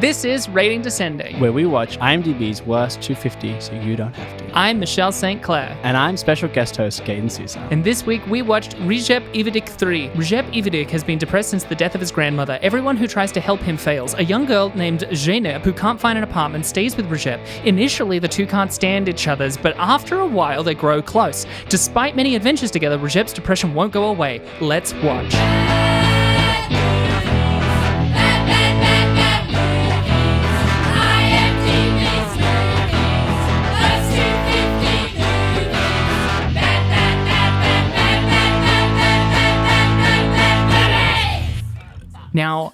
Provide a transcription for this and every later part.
This is Rating Descending, where we watch IMDb's worst 250 so you don't have to. I'm Michelle St. Clair. And I'm special guest host Gaden Sousa. And this week we watched Recep Ivedik 3. Recep Ivedik has been depressed since the death of his grandmother. Everyone who tries to help him fails. A young girl named Zeynep, who can't find an apartment, stays with Recep. Initially, the two can't stand each other's, but after a while they grow close. Despite many adventures together, Recep's depression won't go away. Let's watch.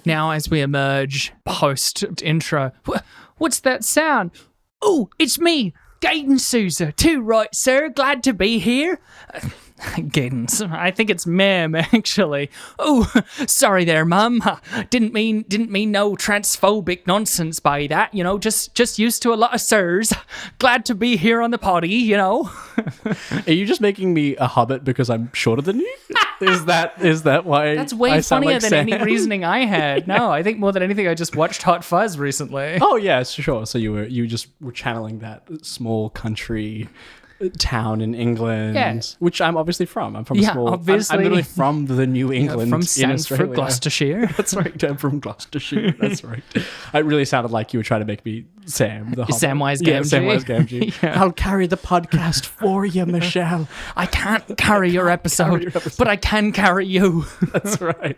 Now, as we emerge post-intro, what's that sound? Oh, it's me, Gaden Sousa. Too right, sir. Glad to be here. Gaden, I think it's ma'am, actually. Oh, sorry there, mum. Didn't mean no transphobic nonsense by that, you know, just used to a lot of sirs. Glad to be here on the potty, you know. Are you just making me a hobbit because I'm shorter than you? Is that why? That's way funnier than any reasoning I had. No, I think more than anything I just watched Hot Fuzz recently. Oh yeah, sure. So you just were channeling that small country town in England, which I'm obviously from. I'm from a small. Obviously. I'm literally from the New England from in Australia. Gloucestershire. That's right. I'm from Gloucestershire. That's right. It really sounded like you were trying to make me Sam, the Hobbit. Samwise Gamgee. Yeah, Samwise Gamgee. Yeah. I'll carry the podcast for you, Michelle. I can't carry your episode, but I can carry you. That's right.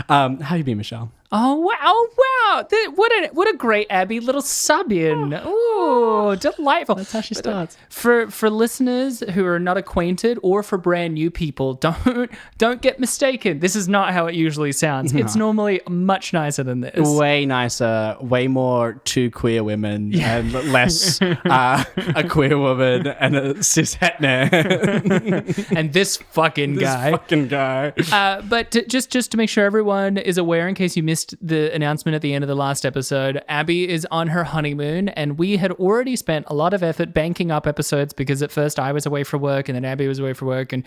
How you been, Michelle? Oh wow! What a great Abby little sub in. Oh, delightful. That's how she starts. For listeners who are not acquainted, or for brand new people, don't get mistaken. This is not how it usually sounds. It's normally much nicer than this. Way nicer. Way more two queer women and less a queer woman and a cis het man. And this fucking guy. But just to make sure everyone is aware, in case you missed the announcement at the end of the last episode, Abby is on her honeymoon, and we had already spent a lot of effort banking up episodes because at first I was away for work and then Abby was away for work, and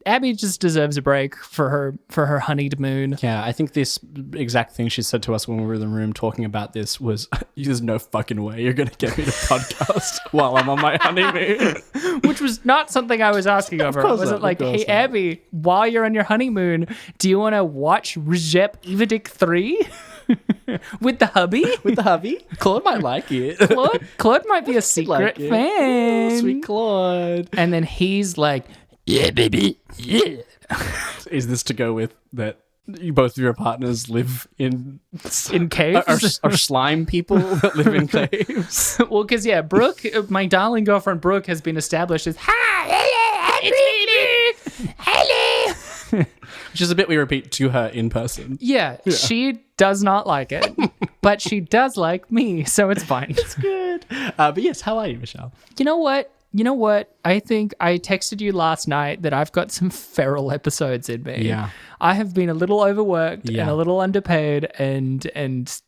Abby just deserves a break for her honeyed moon. Yeah, I think this exact thing she said to us when we were in the room talking about this was, there's no fucking way you're going to get me to podcast while I'm on my honeymoon. Which was not something I was asking of her. Was it like, hey, Abby, while you're on your honeymoon, do you want to watch Recep Ivedik 3? With the hubby? With the hubby? Claude might like it. Claude might be a secret fan. Oh, sweet Claude. And then he's like, yeah, baby, yeah. Is this to go with that both of your partners live in caves? Are slime people that live in caves? Well, because, Brooke, my darling girlfriend Brooke, has been established as, hi, it's me, hello. Which is a bit we repeat to her in person. Yeah, she does not like it, but she does like me, so it's fine. It's good. But yes, how are you, Michelle? You know what? I think I texted you last night that I've got some feral episodes in me. Yeah. I have been a little overworked and a little underpaid and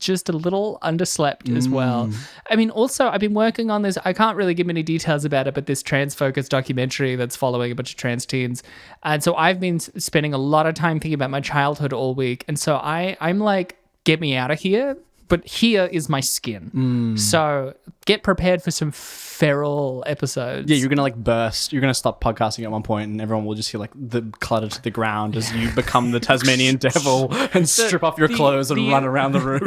just a little underslept as well. I mean, also, I've been working on this. I can't really give many details about it, but this trans-focused documentary that's following a bunch of trans teens. And so I've been spending a lot of time thinking about my childhood all week. And so I'm like, get me out of here. But here is my skin. So get prepared for some feral episodes. Yeah, you're going to like burst. You're going to stop podcasting at one point and everyone will just hear like the clutter to the ground as you become the Tasmanian devil and strip off your clothes and run around the room.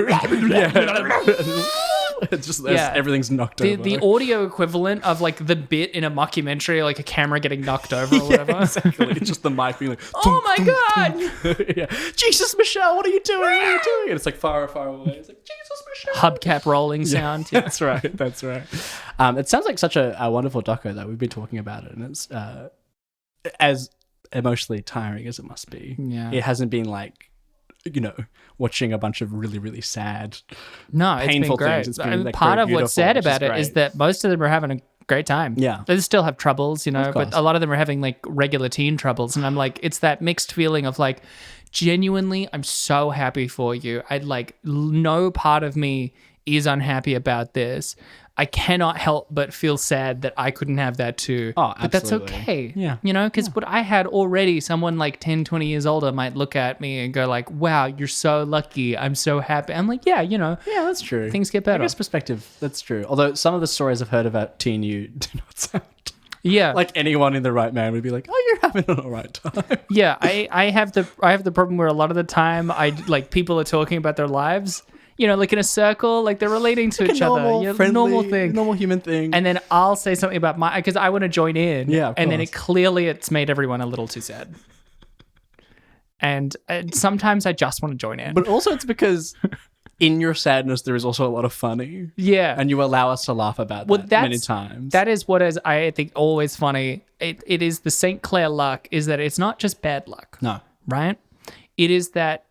It's just everything's knocked over. The audio equivalent of like the bit in a mockumentary, like a camera getting knocked over or whatever. Yeah, exactly. It's just the mic being like, oh my God. Yeah. Jesus, Michelle, what are you doing? What are you doing? And it's like far, far away. It's like, Jesus, Michelle. Hubcap rolling sound. Yeah. That's right. It sounds like such a wonderful doco that we've been talking about it, and it's as emotionally tiring as it must be. Yeah. It hasn't been like, you know, watching a bunch of really, really sad, it's been painful great. things. It's been like part very of what's sad beautiful, about it is that most of them are having a great time. Yeah. They still have troubles, you know, but a lot of them are having like regular teen troubles. And I'm like, it's that mixed feeling of like, genuinely, I'm so happy for you. I'd like, no part of me is unhappy about this. I cannot help but feel sad that I couldn't have that too. Oh, but that's absolutely. okay. Yeah. You know, because what I had already, someone like 10, 20 years older might look at me and go like, wow, you're so lucky. I'm so happy. I'm like, yeah, you know. Yeah, that's true. Things get better. I guess perspective, that's true. Although some of the stories I've heard about teen you do not sound yeah. like anyone in the right man would be like, oh, you're having an all right time. Yeah, I have the problem where a lot of the time people are talking about their lives, you know, like in a circle, like they're relating to each other. Normal, friendly, normal thing. normal human thing. And then I'll say something about because I want to join in. Yeah, of and then course. it's made everyone a little too sad. And sometimes I just want to join in. But also it's because in your sadness, there is also a lot of funny. Yeah. And you allow us to laugh about that many times. That is what is, I think, always funny. It is the St. Clair luck, is that it's not just bad luck. No. Right? It is that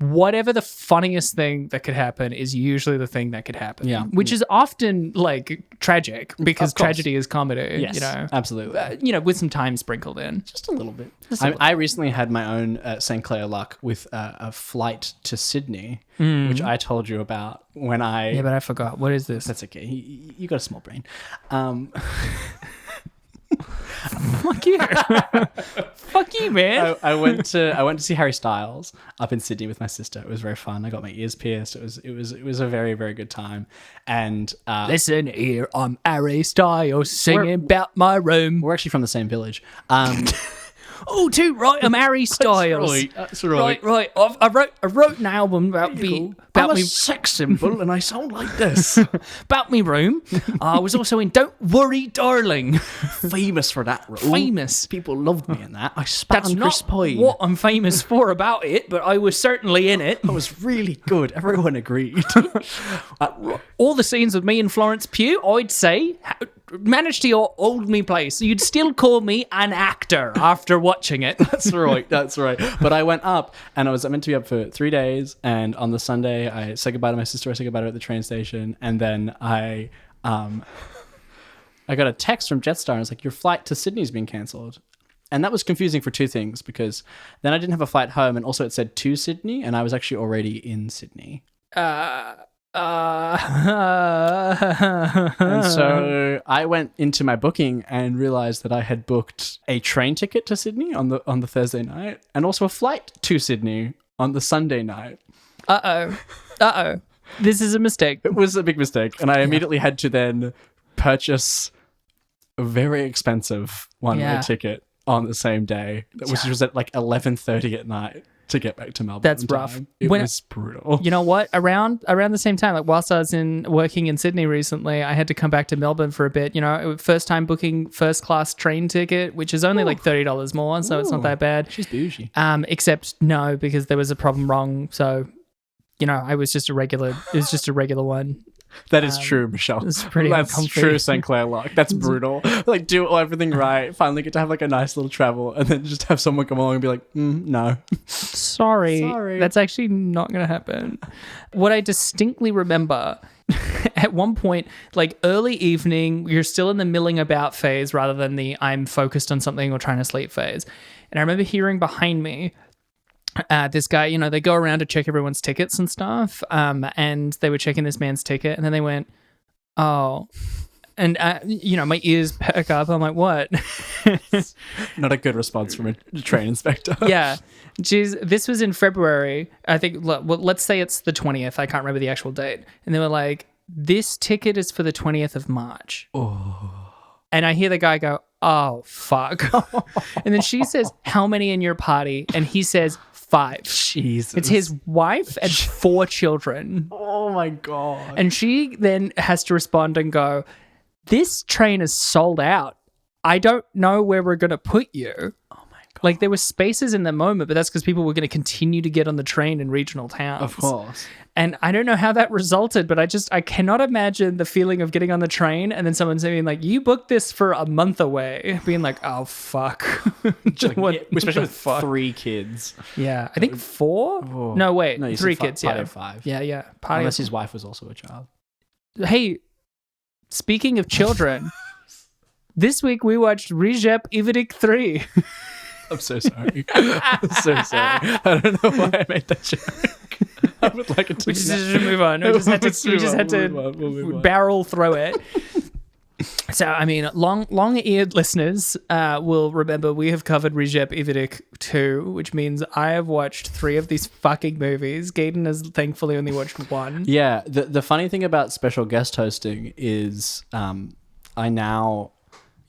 whatever the funniest thing that could happen is usually the thing that could happen. Yeah. Which is often like tragic, because Of course. tragedy is comedy. Yes, You know? absolutely. You know, with some time sprinkled in. Just a little bit. I recently had my own St. Clair luck with a flight to Sydney, which I told you about when I... Yeah, but I forgot. What is this? That's okay. You got a small brain. Fuck you. Fuck you, man. I went to see Harry Styles up in Sydney with my sister. It was very fun. I got my ears pierced. It was a very, very good time. And Listen here, I'm Harry Styles singing about my room. we're actually from the same village. Oh, too right. I'm Harry Styles. That's right. Right. I wrote an album about I'm a sex symbol and I sound like this. about me room. I was also in Don't Worry, Darling. Famous for that role. Famous. People loved me in that. I spat That's on Chris not Pine. what I'm famous for about it, but I was certainly in it. It was really good. Everyone agreed. All the scenes with me and Florence Pugh, I'd say, managed to hold me place. You'd still call me an actor after watching it. That's right. That's right. But I went up and I was meant to be up for 3 days. And on the Sunday, I said goodbye to my sister. I said goodbye to her at the train station. And then I got a text from Jetstar and it's like, your flight to Sydney's been cancelled. And that was confusing for two things, because then I didn't have a flight home, and also it said to Sydney, and I was actually already in Sydney. And so I went into my booking and realized that I had booked a train ticket to Sydney on the Thursday night, and also a flight to Sydney on the Sunday night. Uh-oh. This is a mistake. It was a big mistake, and I immediately had to then purchase a very expensive one-way ticket on the same day, which was at like 11:30 at night to get back to Melbourne. That's rough. It was brutal. You know what? Around the same time, like whilst I was working in Sydney recently, I had to come back to Melbourne for a bit. You know, first time booking first class train ticket, which is only like $30 more, so it's not that bad. She's bougie. Except no, because there was a problem wrong. So, you know, it was just a regular one. That is true, Michelle. It's pretty That's uncomfy. true, St. Clair luck. That's brutal. Like, do everything right, finally get to have like a nice little travel, and then just have someone come along and be like, no. Sorry. That's actually not going to happen. What I distinctly remember, at one point, like early evening, you're still in the milling about phase rather than the I'm focused on something or trying to sleep phase. And I remember hearing behind me, this guy, you know, they go around to check everyone's tickets and stuff, and they were checking this man's ticket, and then they went, oh, and you know, my ears perk up. I'm like, what? Not a good response from a train inspector. Yeah. Geez, this was in February. I think, well, let's say it's the 20th. I can't remember the actual date. And they were like, this ticket is for the 20th of March. Oh. And I hear the guy go, oh, fuck. And then she says, how many in your party? And he says, 5. Jesus. It's his wife and 4 children. Oh my God. And she then has to respond and go, this train is sold out. I don't know where we're going to put you. Oh my God. Like, there were spaces in the moment, but that's because people were going to continue to get on the train in regional towns. Of course. And I don't know how that resulted, but I cannot imagine the feeling of getting on the train and then someone saying like, you booked this for a month away, being like, oh, fuck. Especially with 3 kids. Yeah. I think 4? Oh. No, wait. No, you 3 said kids. party Yeah. of 5. Yeah. Unless his wife was also a child. Hey, speaking of children, this week we watched Recep Ivedik 3. I'm so sorry. I'm so sorry. I don't know why I made that joke. I would like it to. We just had to move on. We just had to barrel through it. So, I mean, long-eared listeners will remember we have covered Recep Ivedik 2, which means I have watched 3 of these fucking movies. Gaden has thankfully only watched 1. Yeah, the funny thing about special guest hosting is I now,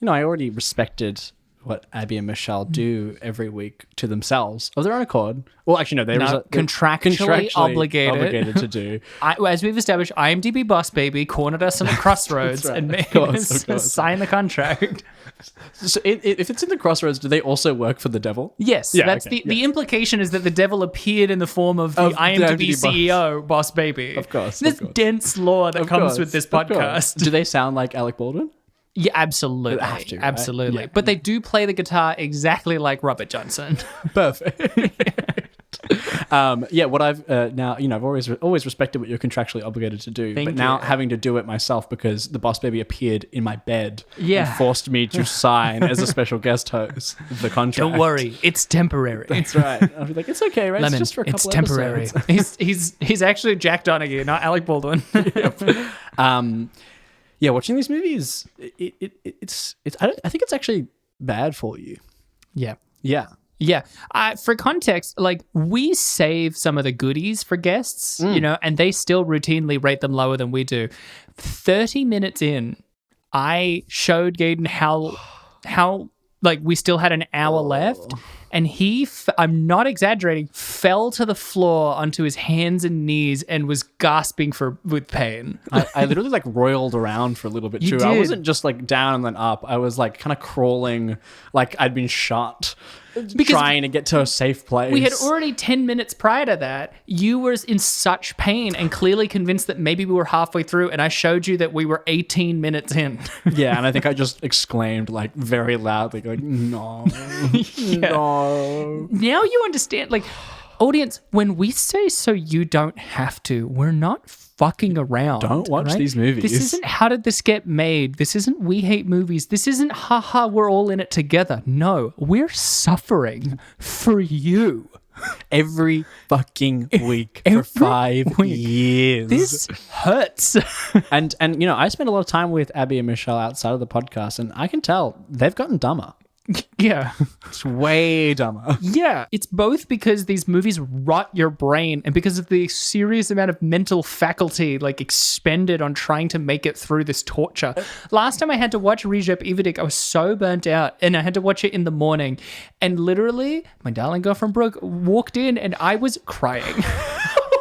I already respected what Abby and Michelle do every week to themselves of their own accord. Well, actually, no, they're contractually obligated to do. As we've established, IMDb Boss Baby cornered us in the crossroads and made us sign the contract. So if it's in the crossroads, do they also work for the devil? Yes. Yeah, the implication is that the devil appeared in the form of the IMDb CEO, Boss Baby. Of course. This dense lore that comes with this podcast. Do they sound like Alec Baldwin? Yeah, absolutely. They have to, right? Absolutely. Yeah. But they do play the guitar exactly like Robert Johnson. Perfect. What I've now, I've always respected what you're contractually obligated to do, but now having to do it myself because the Boss Baby appeared in my bed and forced me to sign as a special guest host the contract. Don't worry, it's temporary. That's right. I'll be like, it's okay, right? Lemon, it's just for a couple it's temporary. He's actually Jack Donaghy, not Alec Baldwin. Yeah, watching these movies, it's. I think it's actually bad for you. Yeah. Yeah. Yeah. For context, like we save some of the goodies for guests, and they still routinely rate them lower than we do. 30 minutes in, I showed Gaden how like we still had an hour left, and he, I'm not exaggerating, fell to the floor onto his hands and knees and was gasping with pain. I literally like roiled around for a little bit too. I wasn't just like down and then up. I was like kind of crawling like I'd been shot. Trying to get to a safe place. We had already 10 minutes prior to that. You were in such pain and clearly convinced that maybe we were halfway through, and I showed you that we were 18 minutes in. Yeah, and I think I just exclaimed like very loudly, like, no, no. Now you understand, like, audience, when we say so you don't have to, we're not fucking around. Don't watch these movies. This isn't how did this get made. This isn't we hate movies. This isn't haha we're all in it together. No, we're suffering for you. Every fucking week for 5 years. This hurts. and I spend a lot of time with Abby and Michelle outside of the podcast, and I can tell they've gotten dumber. Yeah. It's way dumber. Yeah. It's both because these movies rot your brain and because of the serious amount of mental faculty like expended on trying to make it through this torture. Last time I had to watch Recep Ivedik, I was so burnt out and I had to watch it in the morning. And literally, my darling girlfriend Brooke walked in and I was crying.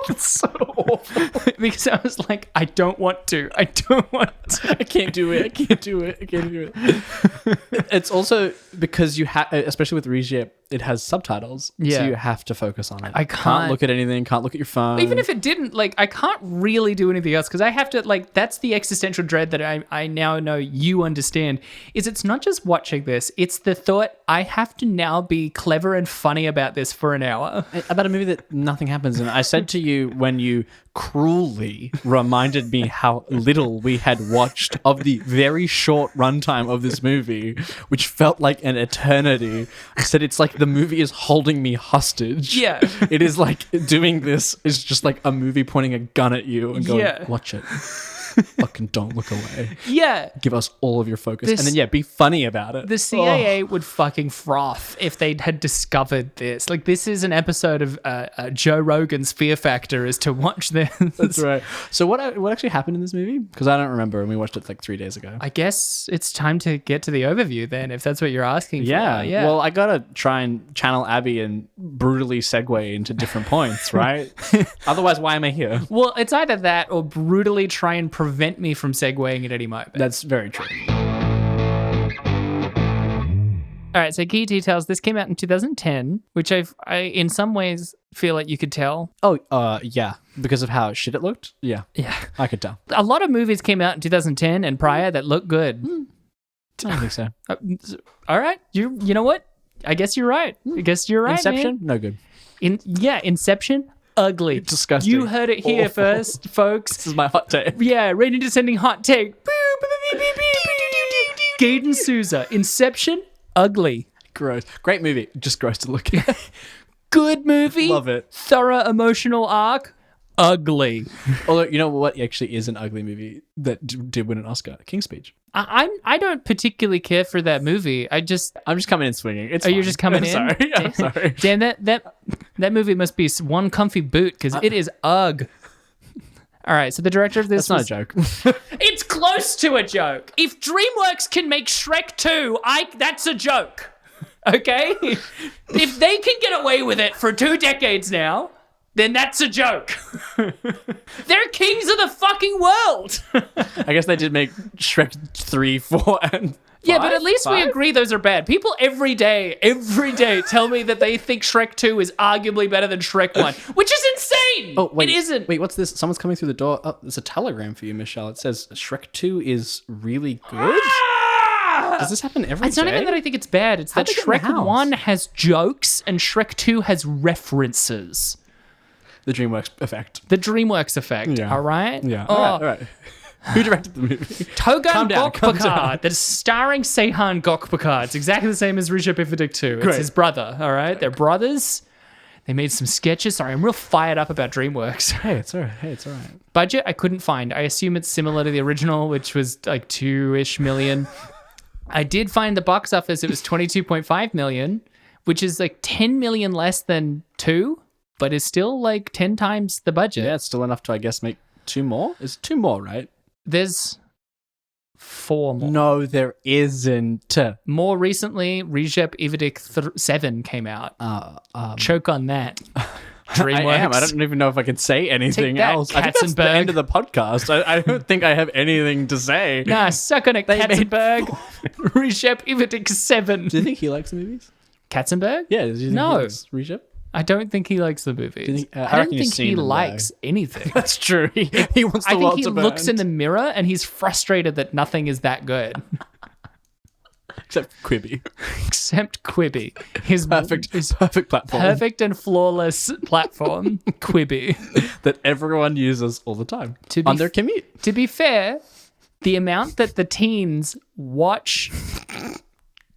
It's so awful. Because I was like, I don't want to. I can't do it. It's also because you have, especially with Recep, it has subtitles. Yeah. So you have to focus on it. I can't look at anything, can't look at your phone. Even if it didn't, like, I can't really do anything else because I have to, like, that's the existential dread that I now know you understand, is it's not just watching this, it's the thought I have to now be clever and funny about this for an hour. About a movie that nothing happens. And I said to you when you cruelly reminded me how little we had watched of the very short runtime of this movie, which felt like an eternity. I said it's like the movie is holding me hostage. Yeah. It is like doing this is just like a movie pointing a gun at you and going, watch it. Fucking don't look away. Yeah. Give us all of your focus. And then, be funny about it. The CIA would fucking froth if they had discovered this. Like, this is an episode of Joe Rogan's Fear Factor is to watch this. That's right. So what actually happened in this movie? Because I don't remember, and we watched it like 3 days ago. I guess it's time to get to the overview then, if that's what you're asking for. Yeah. Well, I got to try and channel Abby and brutally segue into different points, right? Otherwise, why am I here? Well, it's either that or brutally try and prevent me from segueing at any moment. That's very true. All right, so key details. This came out in 2010, which I in some ways feel like you could tell. Oh, yeah. Because of how shit it looked? Yeah. Yeah. I could tell. A lot of movies came out in 2010 and prior that look good. I don't think so. All right. You know what? I guess you're right. Inception? Man. No good. Inception? Ugly. Disgusting. You heard it here first, folks. This is my hot take. Yeah, rating descending hot take. Gaden Sousa. Inception? Ugly. Gross. Great movie. Just gross to look at. Good movie. Love it. Thorough emotional arc. ugly. Although, you know what actually is an ugly movie that did win an Oscar? King's Speech. I don't particularly care for that movie. I'm just coming in swinging. It's you're just coming in? Sorry. I'm sorry. Damn, that movie must be one comfy boot because it is ugh. All right, so the director of this That's not a joke. It's close to a joke. If DreamWorks can make Shrek 2, that's a joke. Okay? If they can get away with it for 2 decades now, then that's a joke. They're kings of the fucking world. I guess they did make Shrek 3, 4, and 5, yeah, but at least we agree those are bad. People every day tell me that they think Shrek 2 is arguably better than Shrek 1, which is insane. Oh, wait. It isn't. Wait, what's this? Someone's coming through the door. Oh, there's a telegram for you, Michelle. It says Shrek 2 is really good. Does this happen every day? It's not even that I think it's bad. It's that Shrek 1 has jokes and Shrek 2 has references. The DreamWorks effect. Yeah. All right? Yeah. Oh. All right. Who directed the movie? Togan Gokbakar, that is starring Seyhan Gokbakar. It's exactly the same as Recep Ivedik 2. It's his brother, all right? They're brothers. They made some sketches. Sorry, I'm real fired up about DreamWorks. Hey, it's all right. Budget, I couldn't find. I assume it's similar to the original, which was like 2-ish million. I did find the box office. It was 22.5 million, which is like 10 million less than 2, but is still like 10 times the budget. Yeah, it's still enough to, I guess, make 2 more. It's 2 more, right? There's 4 more. No, there isn't. More recently, Recep Ivedik 7 came out. Choke on that. DreamWorks. I am. I don't even know if I can say anything else. I think that's the end of the podcast. I don't think I have anything to say. Nah, suck on it, Katzenberg. Recep Ivedik 7. Do you think he likes the movies? Katzenberg? Yeah. Do you think he likes Recep? I don't think he likes the movies. I don't think he likes anything. That's true. He wants the world to burn. He looks in the mirror and he's frustrated that nothing is that good. Except Quibi. Except Quibi. His perfect platform. Perfect and flawless platform, Quibi. That everyone uses all the time on their commute. To be fair, the amount that the teens watch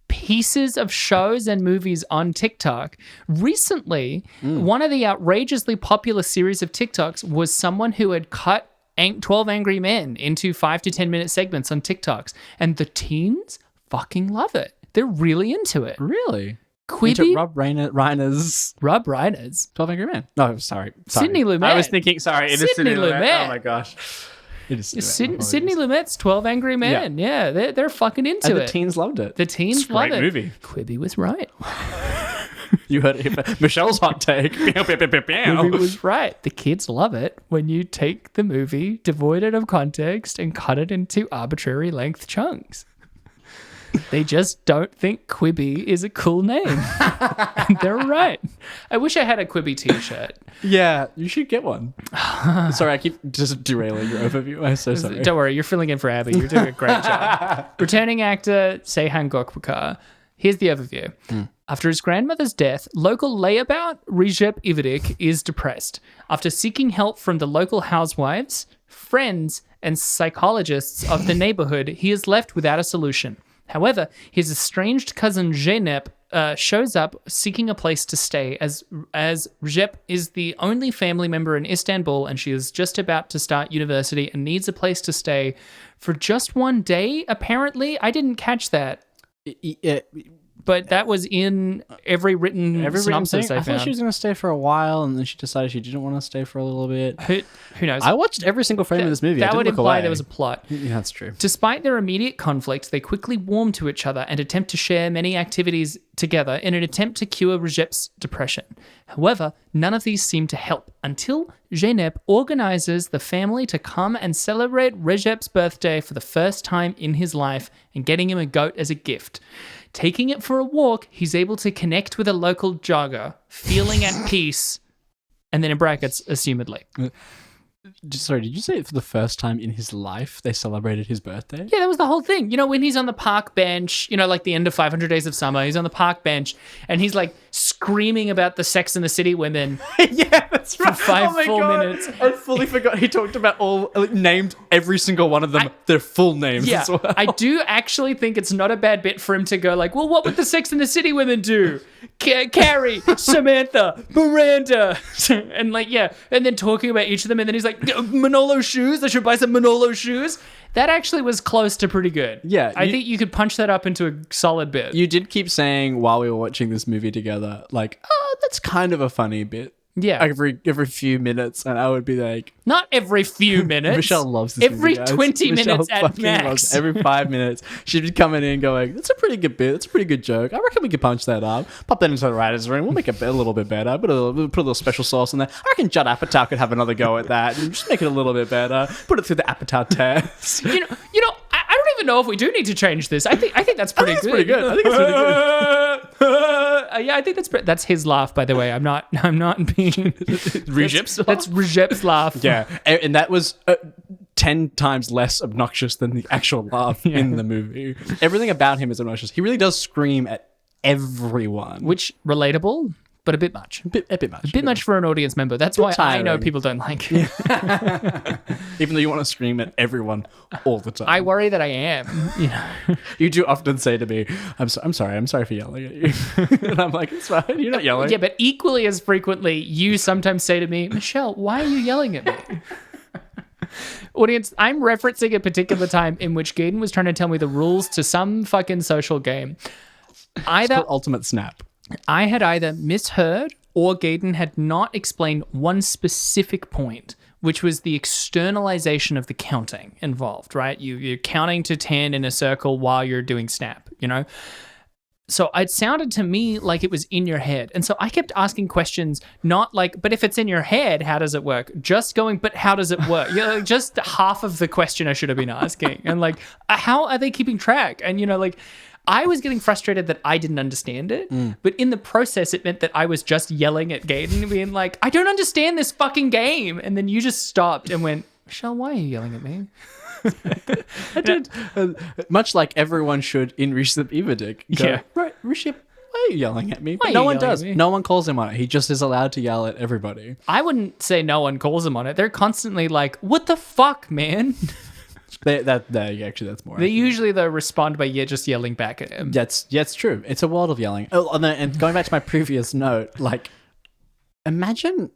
pieces of shows and movies on TikTok. Recently, one of the outrageously popular series of TikToks was someone who had cut 12 Angry Men into 5 to 10 minute segments on TikToks. And the teens fucking love it. They're really into it. Really? Quibi? Into Rob Reiner's 12 Angry Men. No, sorry. Sidney Lumet. I was thinking, sorry. It is Sidney Lumet. Oh my gosh. It is Sidney Lumet's 12 Angry Men. Yeah, they're fucking into it. The teens loved it. The teens loved it. Great movie. Quibi was right. You heard it. Michelle's hot take. Quibi was right. The kids love it when you take the movie, devoid it of context, and cut it into arbitrary length chunks. They just don't think Quibi is a cool name. They're right. I wish I had a Quibi t-shirt. Yeah, you should get one. Sorry, I keep just derailing your overview. I'm so sorry. Don't worry, you're filling in for Abby. You're doing a great job. Returning actor Seyhan Gokbakar. Here's the overview. After his grandmother's death, local layabout Recep Ivedik is depressed. After seeking help from the local housewives, friends, and psychologists of the neighborhood, he is left without a solution. However, his estranged cousin Zeynep shows up seeking a place to stay as Recep is the only family member in Istanbul and she is just about to start university and needs a place to stay for just 1 day, apparently. I didn't catch that. But that was in every written synopsis I found. I thought she was going to stay for a while, and then she decided she didn't want to stay for a little bit. Who knows? I watched every single frame of this movie. That would imply there was a plot. Yeah, that's true. Despite their immediate conflict, they quickly warm to each other and attempt to share many activities together in an attempt to cure Recep's depression. However, none of these seem to help until Zeynep organizes the family to come and celebrate Recep's birthday for the first time in his life and getting him a goat as a gift. Taking it for a walk, he's able to connect with a local jogger, feeling at peace, and then in brackets, assumedly. Sorry, did you say for the first time in his life they celebrated his birthday? Yeah, that was the whole thing. You know, when he's on the park bench, you know, like the end of 500 Days of Summer, he's on the park bench and he's like screaming about the Sex and the City women. Yeah, that's right. For 5 full minutes. I fully forgot he talked about named every single one of them, their full names Yeah, as well. I do actually think it's not a bad bit for him to go like, well, what would the Sex and the City women do? Carrie, Samantha, Miranda, and like, yeah, and then talking about each of them, and then he's like, Manolo shoes, I should buy some Manolo shoes. That actually was close to pretty good. Yeah. I think you could punch that up into a solid bit. You did keep saying while we were watching this movie together, like, oh, that's kind of a funny bit. Yeah. Every few minutes, and I would be like... Not every few minutes. Michelle loves this every movie, guys. 20 Michelle minutes at fucking max. loves every 5 minutes, she'd be coming in going, that's a pretty good bit. That's a pretty good joke. I reckon we could punch that up. Pop that into the writer's room. We'll make it a little bit better. Put a little special sauce in there. I reckon Judd Apatow could have another go at that and just make it a little bit better. Put it through the Apatow test. You know, I don't even know if we do need to change this. I think that's pretty good. Pretty good. I think it's pretty good. Yeah, I think that's his laugh, by the way. I'm not being... Recep's That's Recep's laugh. Yeah, and that was 10 times less obnoxious than the actual laugh in the movie. Everything about him is obnoxious. He really does scream at everyone. Which, relatable, but a bit much. A bit much. A bit much for an audience member. That's why I know tiring. people don't like it. Even though you want to scream at everyone all the time. I worry that I am. You know. You do often say to me, I'm sorry for yelling at you. And I'm like, it's fine, you're not yelling. Yeah, but equally as frequently, you sometimes say to me, Michelle, why are you yelling at me? Audience, I'm referencing a particular time in which Gaden was trying to tell me the rules to some fucking social game. It's called Ultimate Snap. I had either misheard or Gaden had not explained one specific point, which was the externalization of the counting involved, right? You're counting to 10 in a circle while you're doing snap, you know? So it sounded to me like it was in your head. And so I kept asking questions, not like, but if it's in your head, how does it work? Just going, but how does it work? You know, like just half of the question I should have been asking. And like, how are they keeping track? And, you know, like, I was getting frustrated that I didn't understand it, but in the process, it meant that I was just yelling at Gaden, being like, I don't understand this fucking game. And then you just stopped and went, Michelle, why are you yelling at me? I did. Much like everyone should in Recep Ivedik. Yeah. Right, Recep, why are you yelling at me? Why are No you one yelling does. at me? No one calls him on it. He just is allowed to yell at everybody. I wouldn't say no one calls him on it. They're constantly like, what the fuck, man? Actually, that's more. They usually, though, respond by just yelling back at him. That's true. It's a world of yelling. Oh, and going back to my previous note, like, imagine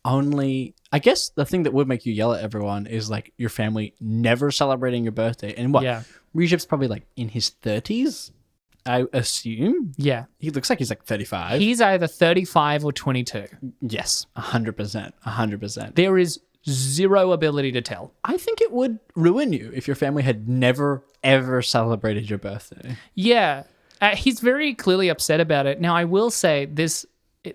only... I guess the thing that would make you yell at everyone is, like, your family never celebrating your birthday. And what? Yeah. Recep's probably, like, in his 30s, I assume. Yeah. He looks like he's, like, 35. He's either 35 or 22. Yes, 100%. 100%. There is zero ability to tell. I think it would ruin you if your family had never, ever celebrated your birthday. Yeah. He's very clearly upset about it. Now, I will say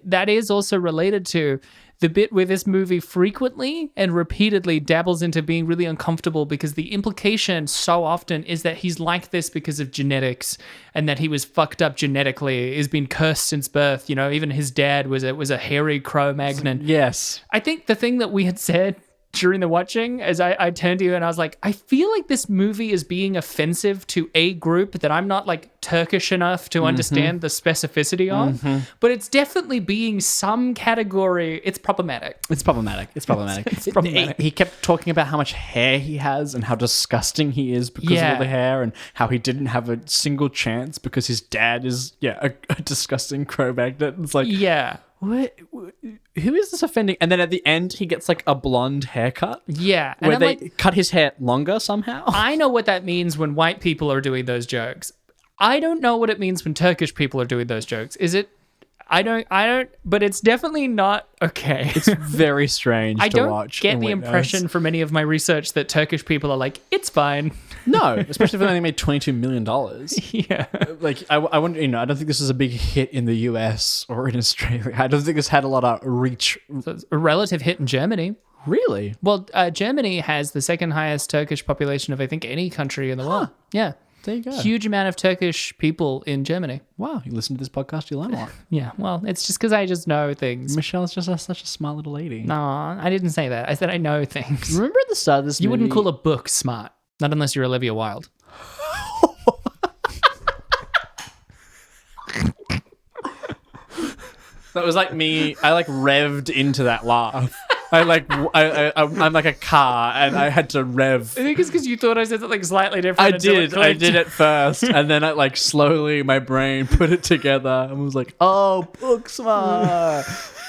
that is also related to the bit where this movie frequently and repeatedly dabbles into being really uncomfortable because the implication so often is that he's like this because of genetics and that he was fucked up genetically, has been cursed since birth. You know, even his dad was a hairy Cro-Magnon. Yes. I think the thing that we had said during the watching, as I turned to you and I was like, I feel like this movie is being offensive to a group that I'm not like Turkish enough to understand the specificity of, but it's definitely being some category. It's problematic. It's problematic. It's problematic. He kept talking about how much hair he has and how disgusting he is because of all the hair and how he didn't have a single chance because his dad is, a disgusting Cro-Magnon. It's like, Yeah. What? Who is this offending? And then at the end, he gets like a blonde haircut. Yeah. Where And they cut his hair longer somehow. I know what that means when white people are doing those jokes. I don't know what it means when Turkish people are doing those jokes. Is it? I don't, but it's definitely not okay. It's very strange to watch. I don't get and the witness. impression from any of my research that Turkish people are like, it's fine. No, especially if they only made $22 million. Yeah. Like, I wonder, I don't think this is a big hit in the US or in Australia. I don't think this had a lot of reach. So it's a relative hit in Germany. Really? Well, Germany has the second highest Turkish population of, I think, any country in the world. Yeah. There you go. Huge amount of Turkish people in Germany. Wow, you listen to this podcast, you learn a lot. Yeah, well, it's just because I just know things. Michelle's just such a smart little lady. No, I didn't say that. I said I know things. Remember at the start of this You movie? wouldn't call a book smart. Not unless you're Olivia Wilde. That was like me. I like revved into that laugh. I'm like a car, and I had to rev. I think it's because you thought I said something slightly different. I did at first, and then I like slowly my brain put it together and was like, "Oh, Booksmart,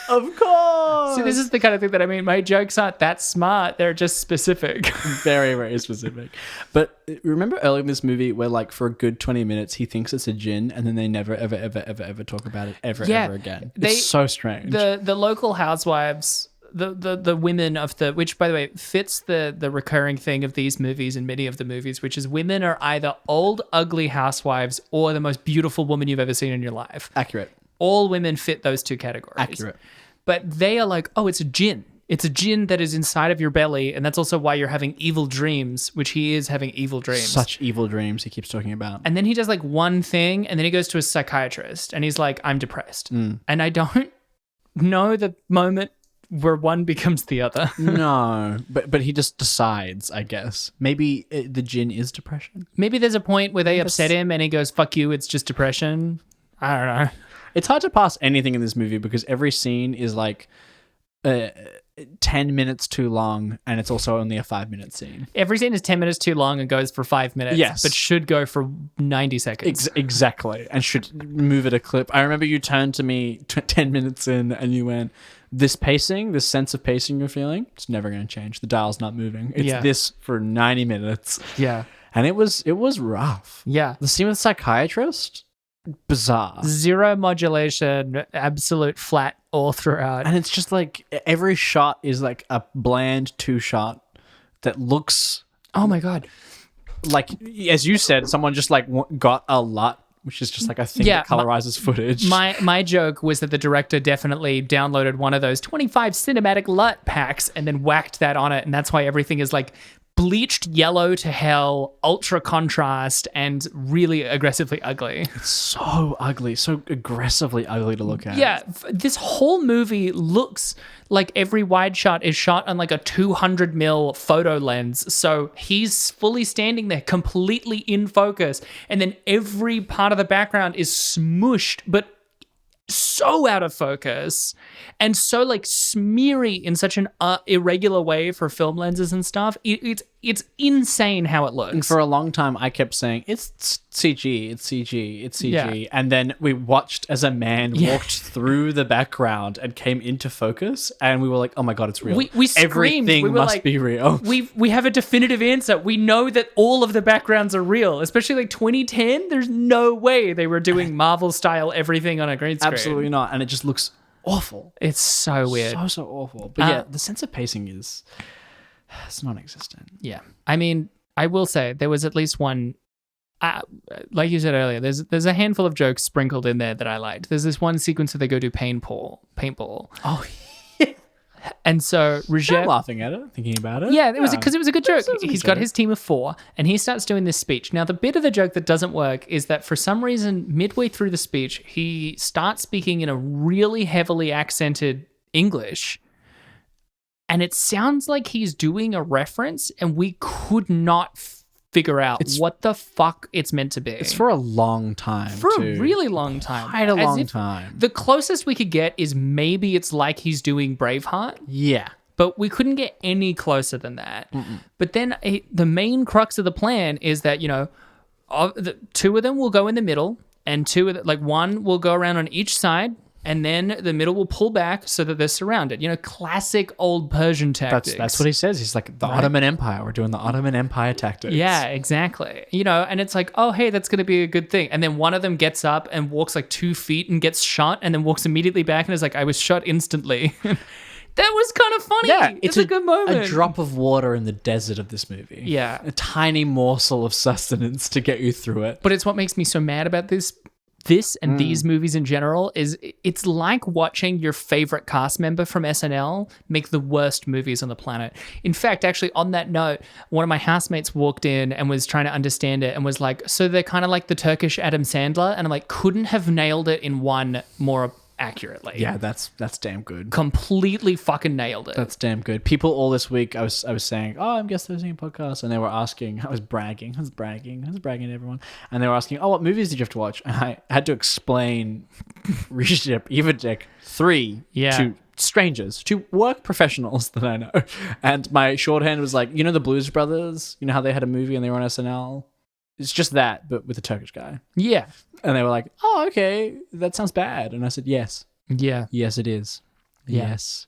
of course." See, this is the kind of thing that I mean. My jokes aren't that smart; they're just specific. Very, very specific. But remember earlier in this movie where, like, for a good 20 minutes, he thinks it's a djinn, and then they never, ever, ever, ever, ever talk about it ever again. It's so strange. The local housewives. The women of the, which by the way fits the recurring thing of these movies and many of the movies, which is women are either old ugly housewives or the most beautiful woman you've ever seen in your life. Accurate. All women fit those two categories. Accurate. But they are like, oh, it's a djinn. It's a djinn that is inside of your belly, and that's also why you're having evil dreams, which he is having evil dreams. Such evil dreams he keeps talking about. And then he does like one thing, and then he goes to a psychiatrist, and he's like, I'm depressed. And I don't know the moment where one becomes the other. No, but he just decides, I guess. Maybe the djinn is depression. Maybe there's a point where they upset him and he goes, fuck you, it's just depression. I don't know. It's hard to pass anything in this movie because every scene is like 10 minutes too long, and it's also only a 5-minute scene. Every scene is 10 minutes too long and goes for 5 minutes. Yes. But should go for 90 seconds. Exactly. And should move at a clip. I remember you turned to me 10 minutes in and you went, this pacing, this sense of pacing you're feeling, it's never going to change. The dial's not moving. It's this for 90 minutes. Yeah. And it was rough. Yeah. The scene with the psychiatrist, bizarre. Zero modulation, absolute flat all throughout. And it's just like every shot is like a bland 2-shot that looks... Oh my God. Like, as you said, someone just like got a LUT, which is just like a thing that colorizes footage. My joke was that the director definitely downloaded one of those 25 cinematic LUT packs and then whacked that on it. And that's why everything is like bleached yellow to hell, ultra contrast, and really aggressively ugly. It's so ugly, so aggressively ugly to look at. Yeah, this whole movie looks like every wide shot is shot on like a 200mm photo lens. So he's fully standing there completely in focus, and then every part of the background is smooshed, but so out of focus and so like smeary in such an irregular way for film lenses and stuff. It's insane how it looks. And for a long time, I kept saying, it's CG, it's CG, it's CG. Yeah. And then we watched as a man walked through the background and came into focus, and we were like, oh my God, it's real. We screamed. Everything we were must like, be real. We have a definitive answer. We know that all of the backgrounds are real, especially like 2010. There's no way they were doing Marvel style everything on a green screen. Absolutely not. And it just looks awful. It's so weird. So awful. But yeah, the sense of pacing is... it's non-existent. Yeah. I mean, I will say there was at least one, like you said earlier, there's a handful of jokes sprinkled in there that I liked. There's this one sequence where they go do paintball. Oh, and so Recep... I'm laughing at it, thinking about it. Yeah, it was because it was a good joke. He's got joke. his team of 4, and he starts doing this speech. Now, the bit of the joke that doesn't work is that for some reason, midway through the speech, he starts speaking in a really heavily accented English, and it sounds like he's doing a reference, and we could not figure out what the fuck it's meant to be. It's for a long time. A really long time. Quite a long time. The closest we could get is maybe it's like he's doing Braveheart. Yeah. But we couldn't get any closer than that. But then the main crux of the plan is that, 2 of them will go in the middle, and 2 of one will go around on each side, and then the middle will pull back so that they're surrounded. Classic old Persian tactics. That's what he says. He's like, the Ottoman Empire. We're doing the Ottoman Empire tactics. Yeah, exactly. And it's like, oh, hey, that's going to be a good thing. And then one of them gets up and walks like 2 feet and gets shot, and then walks immediately back and is like, I was shot instantly. That was kind of funny. Yeah, it's a good moment. A drop of water in the desert of this movie. Yeah. A tiny morsel of sustenance to get you through it. But it's what makes me so mad about this and these movies in general is it's like watching your favorite cast member from SNL make the worst movies on the planet. In fact, actually, on that note, one of my housemates walked in and was trying to understand it and was like, so they're kind of like the Turkish Adam Sandler? And I'm like, couldn't have nailed it in one more accurately. Yeah, that's damn good. Completely fucking nailed it. That's damn good. People all this week, I was saying, oh, I'm guest hosting a podcast, and they were asking, I was bragging to everyone, and they were asking, oh, what movies did you have to watch? And I had to explain Recep, Ivedik 3 to strangers, to work professionals that I know. And my shorthand was like, the Blues Brothers, you know how they had a movie and they were on SNL? It's just that, but with a Turkish guy. Yeah. And they were like, oh, okay, that sounds bad. And I said, yes. Yeah. Yes, it is. Yeah. Yes,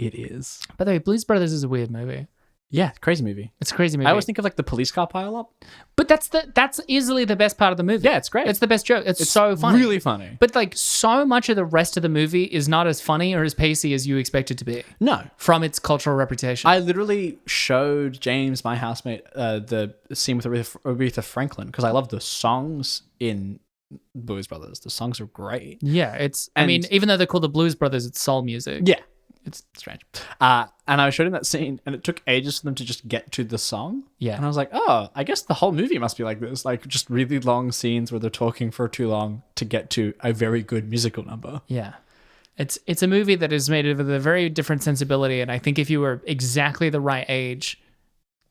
it is. By the way, Blues Brothers is a weird movie. Yeah, crazy movie. It's a crazy movie. I always think of like the police car pile up. But that's easily the best part of the movie. Yeah, it's great. It's the best joke. It's so funny. Really funny. But like so much of the rest of the movie is not as funny or as pacey as you expect it to be. No. From its cultural reputation. I literally showed James, my housemate, the scene with Aretha Franklin because I love the songs in Blues Brothers. The songs are great. Yeah, I mean, even though they're called the Blues Brothers, it's soul music. Yeah. It's strange. And I showed him that scene, and it took ages for them to just get to the song. Yeah. And I was like, oh, I guess the whole movie must be like this. Like, just really long scenes where they're talking for too long to get to a very good musical number. Yeah. It's a movie that is made with a very different sensibility, and I think if you were exactly the right age,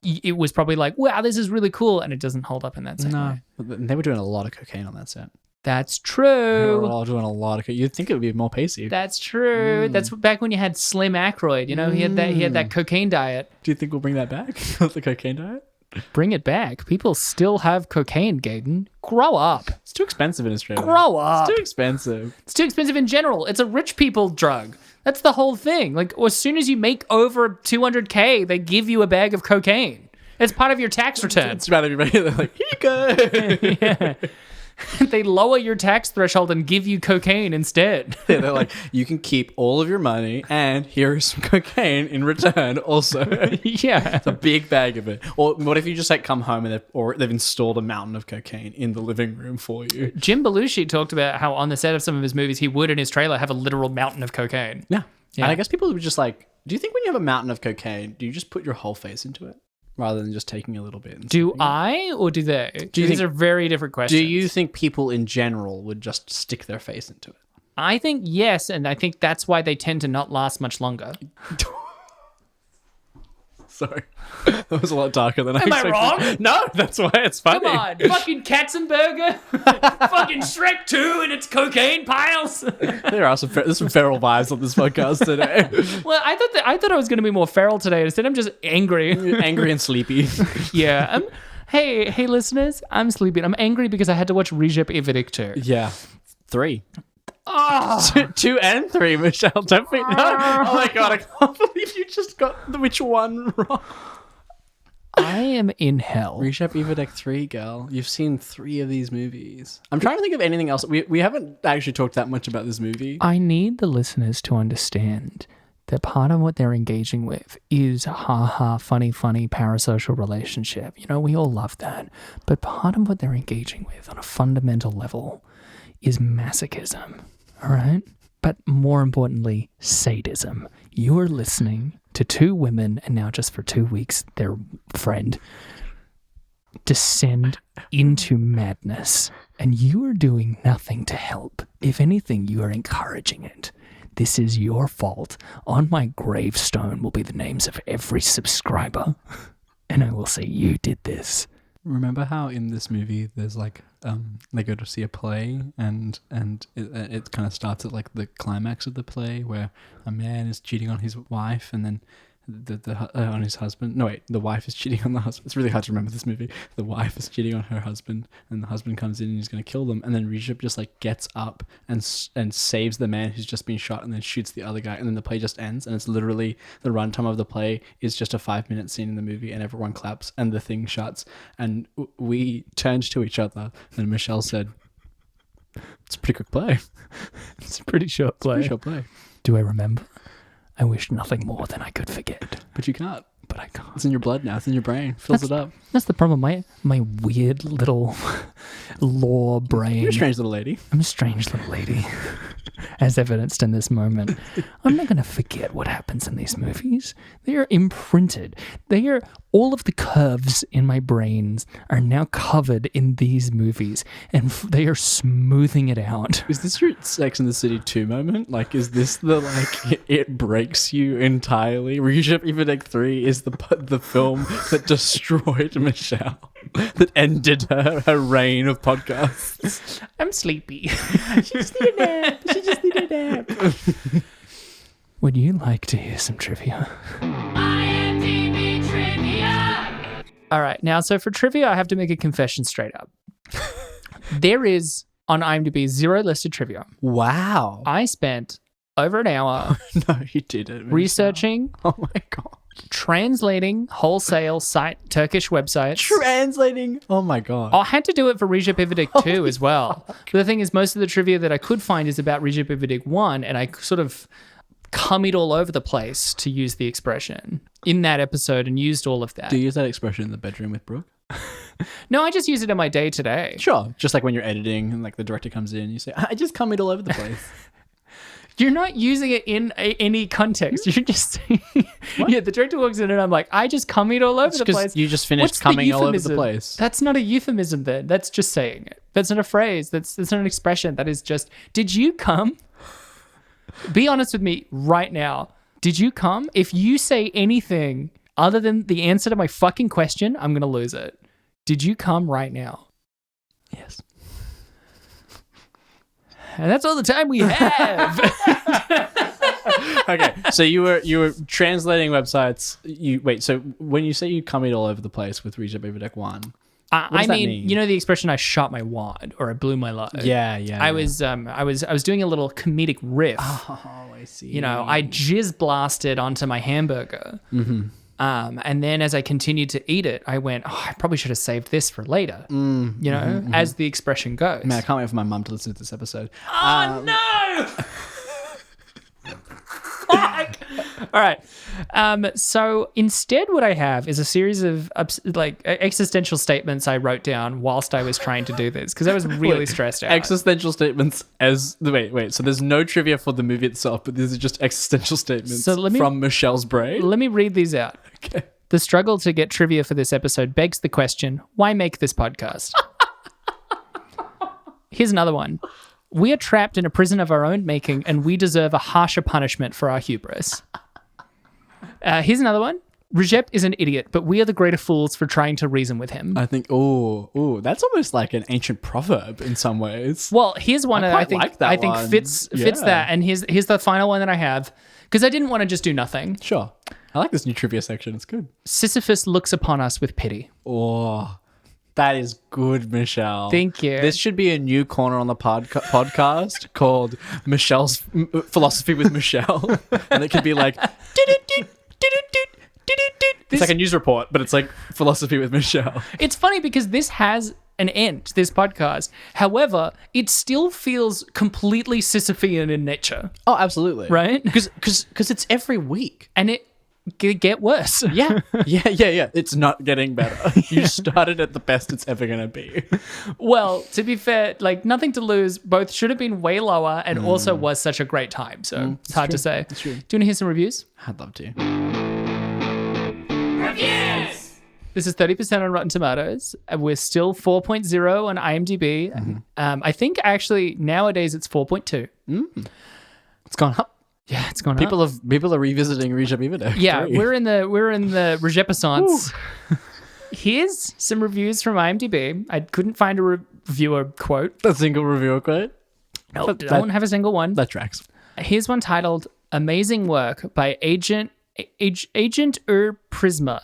it was probably like, wow, this is really cool, and it doesn't hold up in that same way. But they were doing a lot of cocaine on that set. That's They were true. all doing a lot of cocaine. You'd think it would be more pacey. That's true. That's back when you had Slim Aykroyd. He had that cocaine diet. Do you think we'll bring that back? The cocaine diet? Bring it back. People still have cocaine, Gaden. Grow up. It's too expensive in Australia. Grow up. It's too expensive. It's too expensive in general. It's a rich people drug. That's the whole thing. Like, as soon as you make over 200K, they give you a bag of cocaine. It's part of your tax return. It's about everybody. They're like, here you go. Yeah. They lower your tax threshold and give you cocaine instead. Yeah, they're like, you can keep all of your money and here is some cocaine in return also. Yeah. It's a big bag of it. Or what if you just like come home and they've installed a mountain of cocaine in the living room for you? Jim Belushi talked about how on the set of some of his movies, he would in his trailer have a literal mountain of cocaine. Yeah. Yeah. And I guess people would just like, do you think when you have a mountain of cocaine, do you just put your whole face into it? Rather than just taking a little bit. And Do I or do they? These are very different questions. Do you think people in general would just stick their face into it? I think yes, and I think that's why they tend to not last much longer. Sorry. That was a lot darker than I expected. Am I wrong? No, that's why it's funny. Come on, fucking Katzenberg, fucking Shrek 2 and its cocaine piles. There's some feral vibes on this podcast today. Well, I thought I was going to be more feral today. Instead, I'm just angry. Angry and sleepy. Yeah. Hey, listeners, I'm sleepy. I'm angry because I had to watch Recep Ivedik 2. Yeah. 3. Oh. 2 and 3, Michelle. Don't be... No. Oh my God, I can't believe you just got which one wrong. I am in hell. Recep Ivedik 3, girl. You've seen 3 of these movies. I'm trying to think of anything else. We haven't actually talked that much about this movie. I need the listeners to understand that part of what they're engaging with is funny parasocial relationship. We all love that. But part of what they're engaging with on a fundamental level is masochism, all right? But more importantly, sadism. You are listening to 2 women, and now just for 2 weeks, their friend, descend into madness. And you are doing nothing to help. If anything, you are encouraging it. This is your fault. On my gravestone will be the names of every subscriber. And I will say, you did this. Remember how in this movie there's like they go to see a play and it kind of starts at like the climax of the play where a man is cheating on his wife and then on his husband. No, wait, the wife is cheating on the husband. It's really hard to remember this movie. The wife is cheating on her husband and the husband comes in and he's going to kill them. And then Recep just like gets up and saves the man who's just been shot and then shoots the other guy. And then the play just ends. And it's literally the runtime of the play is just a 5-minute scene in the movie and everyone claps and the thing shuts. And we turned to each other and Michelle said, it's a pretty quick play. It's a pretty short play. Pretty short play. Do I remember? I wish nothing more than I could forget. But you can't. But I can't. It's in your blood now. It's in your brain. Fills it up. That's the problem. My weird little law brain. You're a strange little lady. I'm a strange little lady. As evidenced in this moment. I'm not going to forget what happens in these movies. They are imprinted. They are all of the curves in my brains are now covered in these movies, and they are smoothing it out. Is this your Sex and the City 2 moment? Like, is this the, like, it breaks you entirely? Recep Ivedik 3 is the film that destroyed Michelle, that ended her reign of podcasts. I'm sleepy. She just need a nap. Would you like to hear some trivia? IMDb trivia. All right. Now, so for trivia, I have to make a confession straight up. There is, on IMDb, 0 listed trivia. Wow. I spent over an hour No, you didn't. researching, Oh my God. translating wholesale site Turkish websites. Translating. Oh my God. I had to do it for Recep Ivedik 2 as well. But the thing is, most of the trivia that I could find is about Recep Ivedik 1, and I sort of cummied all over the place, to use the expression, in that episode, and used all of that. Do you use that expression in the bedroom with Brooke? No, I just use it in my day-to-day. Sure. Just like when you're editing and like the director comes in, you say, I just cummied all over the place. You're not using it in any context. You're just yeah, the director walks in and I'm like, I just cummied all over the place. You just finished What's the coming all over the euphemism? place. That's not a euphemism then. That's just saying it. That's not a phrase. That's not an expression. That is just, did you come? Be honest with me right now. Did you come? If you say anything other than the answer to my fucking question, I'm going to lose it. Did you come right now? Yes. And that's all the time we have. Okay, so you were translating websites. So when you say you cummied all over the place with Recep Ivedik 1, I that mean, mean? you know the expression "I shot my wad" or "I blew my load." yeah. I was doing a little comedic riff. Oh, I see. You know, I jizz blasted onto my hamburger. Mm-hmm. And then as I continued to eat it, I went, oh, I probably should have saved this for later. You know, as the expression goes. Man, I can't wait for my mum to listen to this episode. Oh, no! Fuck! All right. So instead what I have is a series of existential statements I wrote down whilst I was trying to do this because I was really stressed out. Existential statements wait. So there's no trivia for the movie itself, but these are just existential statements from Michelle's brain. Let me read these out. Okay. The struggle to get trivia for this episode begs the question, why make this podcast? Here's another one. We are trapped in a prison of our own making, and we deserve a harsher punishment for our hubris. Here's another one. Recep is an idiot, but we are the greater fools for trying to reason with him. I think, that's almost like an ancient proverb in some ways. Well, here's one that I think one. fits that, and here's the final one that I have, because I didn't want to just do nothing. Sure. I like this new trivia section. It's good. Sisyphus looks upon us with pity. Oh, that is good, Michelle. Thank you. This should be a new corner on the podcast called Michelle's Philosophy with Michelle. And it could be like, it's like a news report, but it's like Philosophy with Michelle. It's funny because this has an end, this podcast. However, it still feels completely Sisyphean in nature. Oh, absolutely. Right? Because it's every week. And it could get worse. Yeah. It's not getting better. You started at the best it's ever going to be. Well, to be fair, like nothing to lose. Both should have been way lower and also was such a great time. So it's hard to say. It's true. Do you want to hear some reviews? I'd love to. Reviews. This is 30% on Rotten Tomatoes. We're still 4.0 on IMDb. I think actually nowadays it's 4.2. It's gone up. Yeah, it's gone People up. are revisiting Recep Ivedik. Yeah, we're in the Recepissance. Here's some reviews from IMDb. I couldn't find a reviewer quote. A single reviewer quote. No, I don't have a single one. That tracks. Here's one titled "Amazing Work" by Agent Prisma.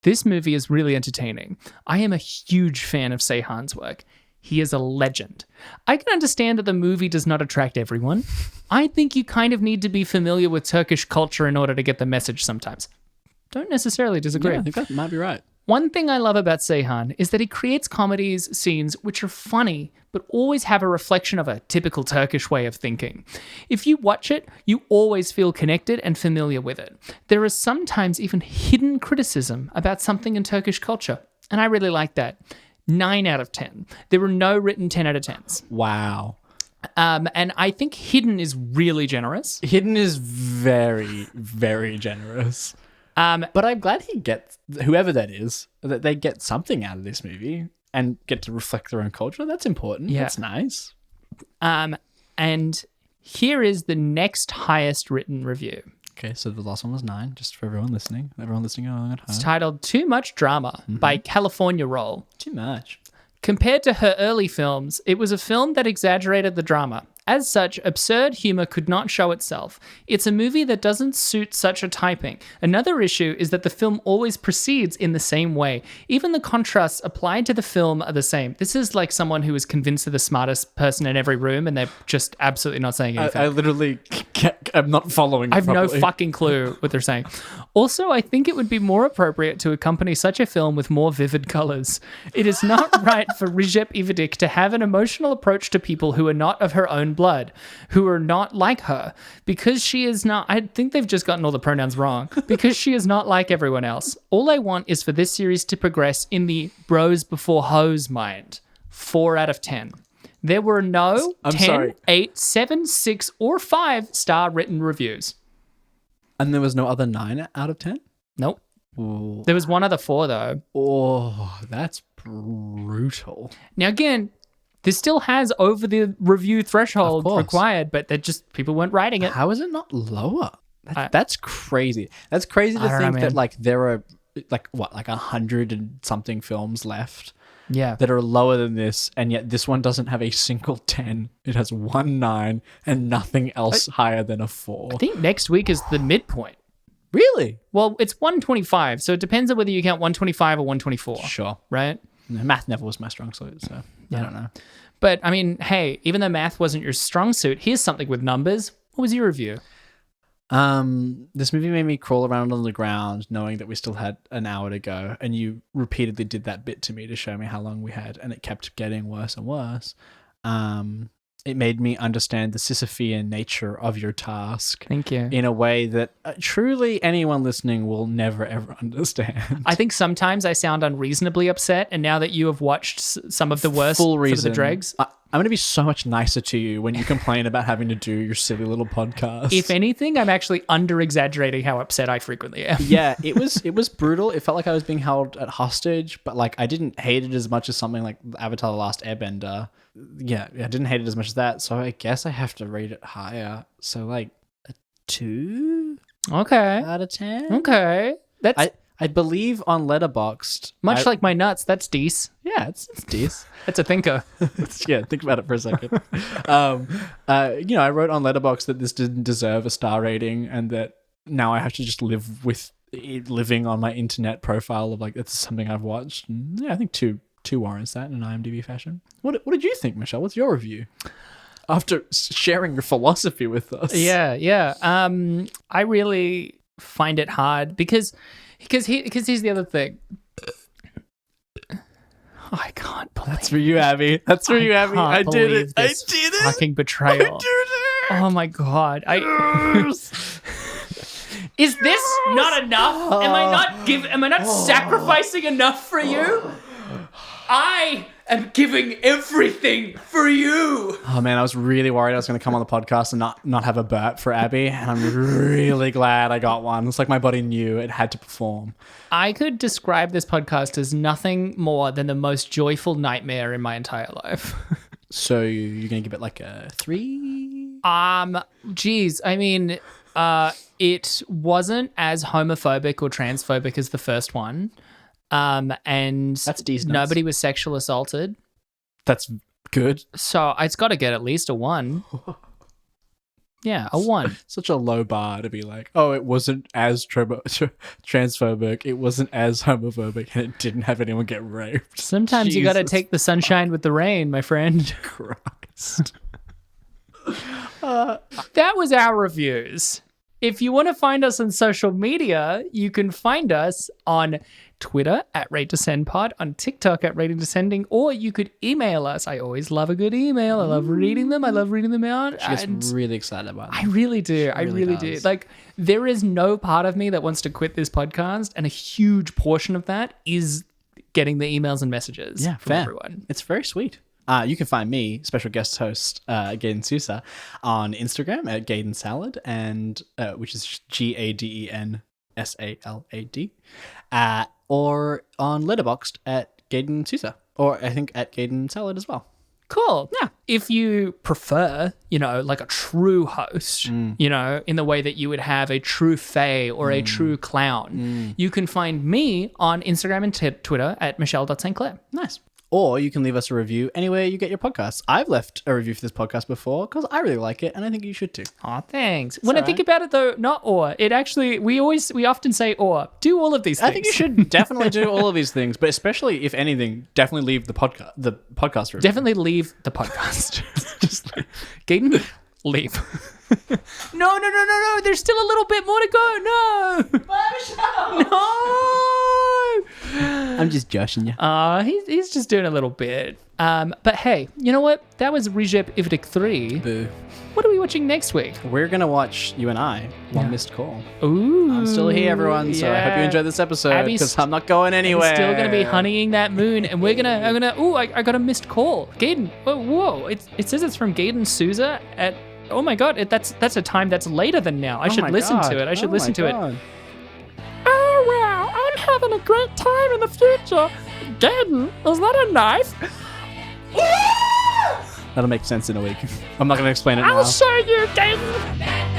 This movie is really entertaining. I am a huge fan of Seyhan's work. He is a legend. I can understand that the movie does not attract everyone. I think you kind of need to be familiar with Turkish culture in order to get the message sometimes. Don't necessarily disagree. Yeah, I think that might be right. One thing I love about Seyhan is that he creates comedies scenes which are funny, but always have a reflection of a typical Turkish way of thinking. If you watch it, you always feel connected and familiar with it. There is sometimes even hidden criticism about something in Turkish culture, and I really like that. 9 out of 10. There were no written 10 out of 10s. Wow. And I think hidden is really generous. Hidden is very, very generous. But I'm glad he gets, whoever that is, that they get something out of this movie and get to reflect their own culture. That's important. Yeah. That's nice. And here is the next highest written review. Okay, so the last one was 9, just for everyone listening. Everyone listening along at home. It's titled Too Much Drama by California Roll. Too much. Compared to her early films, it was a film that exaggerated the drama. As such, absurd humor could not show itself. It's a movie that doesn't suit such a typing. Another issue is that the film always proceeds in the same way. Even the contrasts applied to the film are the same. This is like someone who is convinced they're the smartest person in every room and they're just absolutely not saying anything. I literally I'm not following. I have properly. no fucking clue what they're saying. Also, I think it would be more appropriate to accompany such a film with more vivid colors. It is not right for Recep Ivedik to have an emotional approach to people who are not of her own blood, who are not like her, because she is not. I think they've just gotten all the pronouns wrong. Because she is not like everyone else. All I want is for this series to progress in the bros before hoes mind. 4 out of 10. There were no 10, 8, 7, 6, or 5-star written reviews. And there was no other 9 out of 10? Nope. Ooh. There was one other 4, though. Oh, that's brutal. Now, again, this still has over the review threshold required, but they're just, people weren't writing it. How is it not lower? That's crazy. That's crazy to think that, like, there are, like, what, like 100 and something films left. Yeah. That are lower than this, and yet this one doesn't have a single 10. It has 1 9 and nothing else higher than a 4. I think next week is the midpoint. Really? Well, it's 125, so it depends on whether you count 125 or 124. Sure. Right? Math never was my strong suit, so I don't know. But, I mean, hey, even though math wasn't your strong suit, here's something with numbers. What was your review? This movie made me crawl around on the ground knowing that we still had an hour to go, and you repeatedly did that bit to me to show me how long we had, and it kept getting worse and worse. It made me understand the Sisyphean nature of your task. Thank you. In a way that truly anyone listening will never ever understand. I think sometimes I sound unreasonably upset, and now that you have watched some of the worst Full for reason. the dregs, I'm going to be so much nicer to you when you complain about having to do your silly little podcast. if anything, I'm actually under-exaggerating how upset I frequently am. Yeah, it was brutal. It felt like I was being held at hostage, but like I didn't hate it as much as something like Avatar: The Last Airbender. Yeah, I didn't hate it as much as that. So I guess I have to rate it higher. So like a 2 Okay. out of 10. Okay. That's I believe on Letterboxd. much like my nuts. That's decent. Yeah, it's decent. That's a thinker. Yeah, think about it for a second. I wrote on Letterboxd that this didn't deserve a star rating, and that now I have to just live with it living on my internet profile of like that's something I've watched. And yeah, I think two warrants that in an IMDb fashion. What did you think, Michelle? What's your review? After sharing your philosophy with us. Yeah. I really find it hard because here's the other thing. Oh, I can't believe That's for you, Abby. That's for you, Abby. I did it. I did it. Fucking betrayal. I did it. Oh my god. Is this not enough? Am I not sacrificing enough for you? I am giving everything for you. Oh man, I was really worried I was going to come on the podcast and not have a burp for Abby, and I'm really glad I got one. It's like my body knew it had to perform. I could describe this podcast as nothing more than the most joyful nightmare in my entire life. So you're going to give it like a 3? Geez, I mean, it wasn't as homophobic or transphobic as the first one. And that's decent. Nobody was sexual assaulted. That's good. So it's got to get at least a 1. Yeah, a 1. Such a low bar to be like, oh, it wasn't as transphobic, it wasn't as homophobic, and it didn't have anyone get raped. Sometimes you got to take the sunshine with the rain, my friend. Christ. That was our reviews. If you want to find us on social media, you can find us on Twitter at RateDescendPod, on TikTok at Rating Descending, or you could email us. I always love a good email. I love reading them. I love reading them out. She gets really excited about them. I really do. I really do. Like, there is no part of me that wants to quit this podcast, and a huge portion of that is getting the emails and messages from everyone. It's very sweet. You can find me, special guest host Gaden Sousa, on Instagram at Gaden Salad, and which is GADEN SALAD, or on Letterboxd at Gaden Sousa, or I think at Gaden Salad as well. Cool. Yeah. If you prefer, like a true host, in the way that you would have a true fae or a true clown, you can find me on Instagram and Twitter at michelle.stclair. Nice. Or you can leave us a review anywhere you get your podcasts. I've left a review for this podcast before because I really like it, and I think you should too. Oh, thanks. When I think about it, though, not or. It actually, we often say or. Do all of these things. I think you should definitely do all of these things, but especially, if anything, definitely leave the podcast review. Definitely leave the podcast. Just leave. Gaden, leave. No. There's still a little bit more to go. No. No. I'm just joshing you. He's just doing a little bit. But hey, you know what? That was Recep Ivedik 3. Boo. What are we watching next week? We're going to watch, you and I, One Missed Call. Ooh. I'm still here, everyone, so I hope you enjoyed this episode, because I'm not going anywhere. I'm still going to be honeying that moon, and I got a missed call. Gaden, whoa. It says it's from Gaden Sousa at, oh my God, that's a time that's later than now. I should listen to it. I should listen to it. Oh, wow, I'm having a great time in the future. Gaden, is that a knife? That'll make sense in a week. I'm not going to explain it now. I'll show you, Gaden.